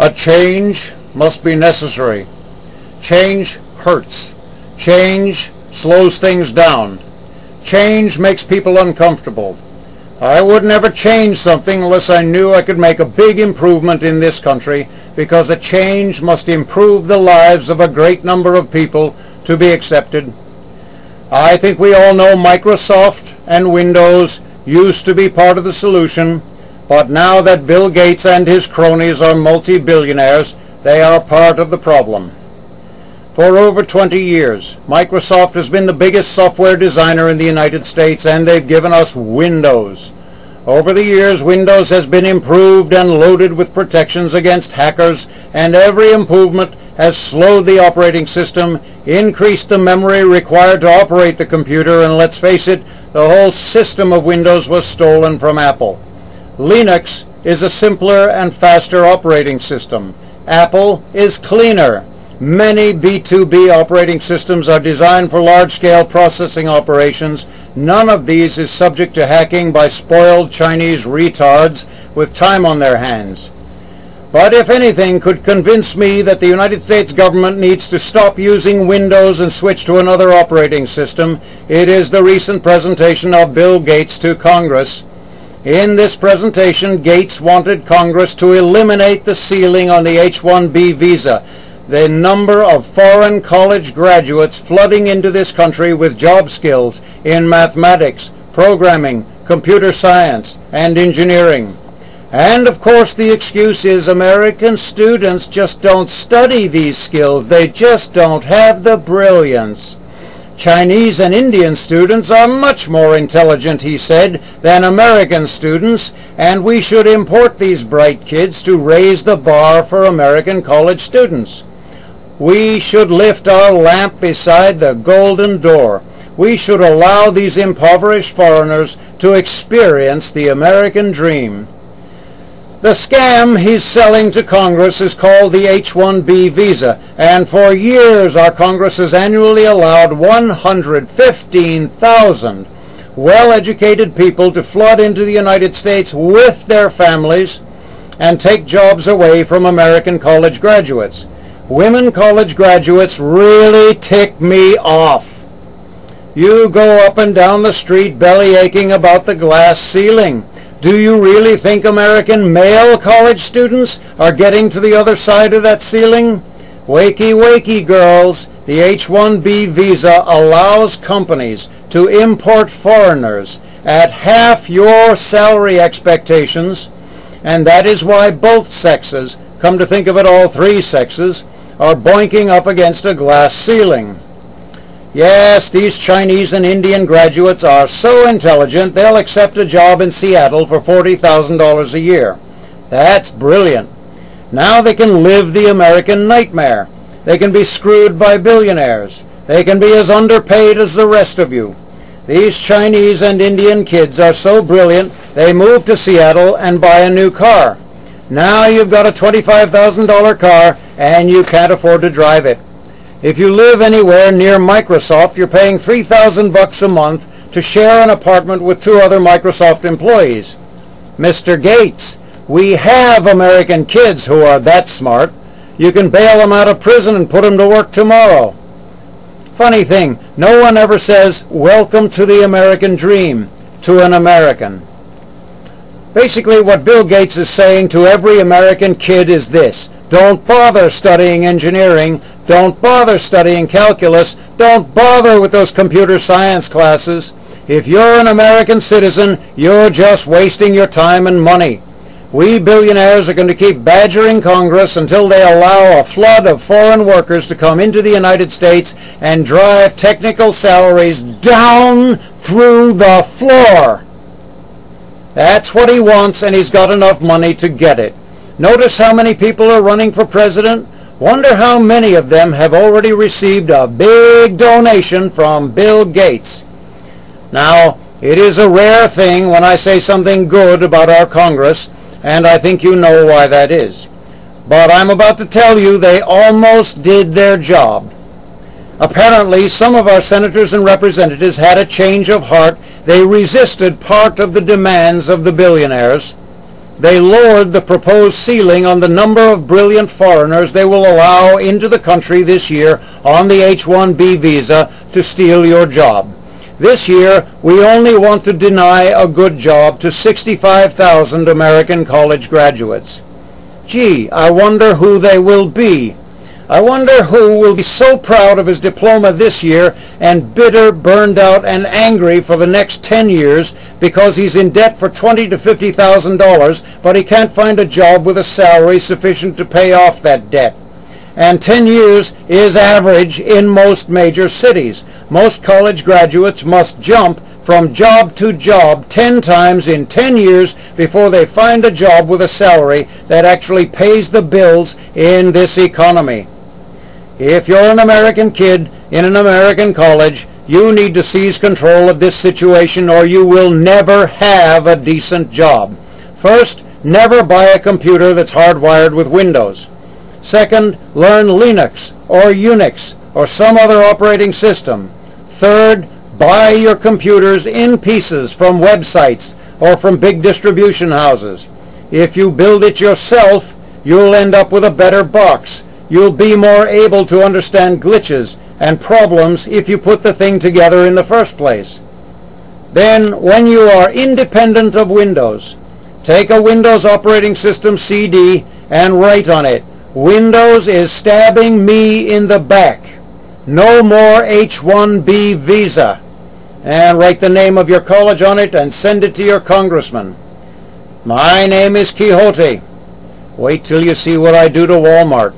A change must be necessary. Change hurts. Change slows things down. Change makes people uncomfortable. I would never change something unless I knew I could make a big improvement in this country, because a change must improve the lives of a great number of people to be accepted. I think we all know Microsoft and Windows used to be part of the solution, but now that Bill Gates and his cronies are multi-billionaires, they are part of the problem. For over 20 years, Microsoft has been the biggest software designer in the United States, and they've given us Windows. Over the years, Windows has been improved and loaded with protections against hackers, and every improvement has slowed the operating system, increased the memory required to operate the computer, and let's face it, the whole system of Windows was stolen from Apple. Linux is a simpler and faster operating system. Apple is cleaner. Many B2B operating systems are designed for large-scale processing operations. None of these is subject to hacking by spoiled Chinese retards with time on their hands. But if anything could convince me that the United States government needs to stop using Windows and switch to another operating system, it is the recent presentation of Bill Gates to Congress. In this presentation, Gates wanted Congress to eliminate the ceiling on the H-1B visa. The number of foreign college graduates flooding into this country with job skills in mathematics, programming, computer science, and engineering. And of course the excuse is American students just don't study these skills. They just don't have the brilliance. Chinese and Indian students are much more intelligent, he said, than American students, and we should import these bright kids to raise the bar for American college students. We should lift our lamp beside the golden door. We should allow these impoverished foreigners to experience the American dream. The scam he's selling to Congress is called the H-1B visa, and for years our Congress has annually allowed 115,000 well-educated people to flood into the United States with their families and take jobs away from American college graduates. Women college graduates really tick me off. You go up and down the street belly aching about the glass ceiling. Do you really think American male college students are getting to the other side of that ceiling? Wakey, wakey, girls. The H-1B visa allows companies to import foreigners at half your salary expectations, and that is why both sexes, come to think of it, all three sexes, are boinking up against a glass ceiling. Yes, these Chinese and Indian graduates are so intelligent they'll accept a job in Seattle for $40,000 a year. That's brilliant. Now they can live the American nightmare. They can be screwed by billionaires. They can be as underpaid as the rest of you. These Chinese and Indian kids are so brilliant they move to Seattle and buy a new car. Now you've got a $25,000 car and you can't afford to drive it. If you live anywhere near Microsoft, you're paying $3,000 a month to share an apartment with two other Microsoft employees. Mr. Gates, we have American kids who are that smart. You can bail them out of prison and put them to work tomorrow. Funny thing, no one ever says, "Welcome to the American dream," to an American. Basically, what Bill Gates is saying to every American kid is this: don't bother studying engineering. Don't bother studying calculus. Don't bother with those computer science classes. If you're an American citizen, you're just wasting your time and money. We billionaires are going to keep badgering Congress until they allow a flood of foreign workers to come into the United States and drive technical salaries down through the floor. That's what he wants, and he's got enough money to get it. Notice how many people are running for president? Wonder how many of them have already received a big donation from Bill Gates. Now, it is a rare thing when I say something good about our Congress, and I think you know why that is. But I'm about to tell you they almost did their job. Apparently, some of our senators and representatives had a change of heart. They resisted part of the demands of the billionaires. they lowered the proposed ceiling on the number of brilliant foreigners they will allow into the country this year on the H-1B visa to steal your job. This year, we only want to deny a good job to 65,000 American college graduates. Gee, I wonder who they will be. I wonder who will be so proud of his diploma this year and bitter, burned out, and angry for the next 10 years because he's in debt for $20,000 to $50,000, but he can't find a job with a salary sufficient to pay off that debt. And 10 years is average in most major cities. Most college graduates must jump from job to job 10 times in 10 years before they find a job with a salary that actually pays the bills in this economy. If you're an American kid in an American college, you need to seize control of this situation or you will never have a decent job. First, never buy a computer that's hardwired with Windows. Second, learn Linux or Unix or some other operating system. Third, buy your computers in pieces from websites or from big distribution houses. If you build it yourself, you'll end up with a better box. You'll be more able to understand glitches and problems if you put the thing together in the first place. Then, when you are independent of Windows, take a Windows operating system CD and write on it, "Windows is stabbing me in the back. No more H-1B visa." And write the name of your college on it and send it to your congressman. My name is Quixote. Wait till you see what I do to Walmart.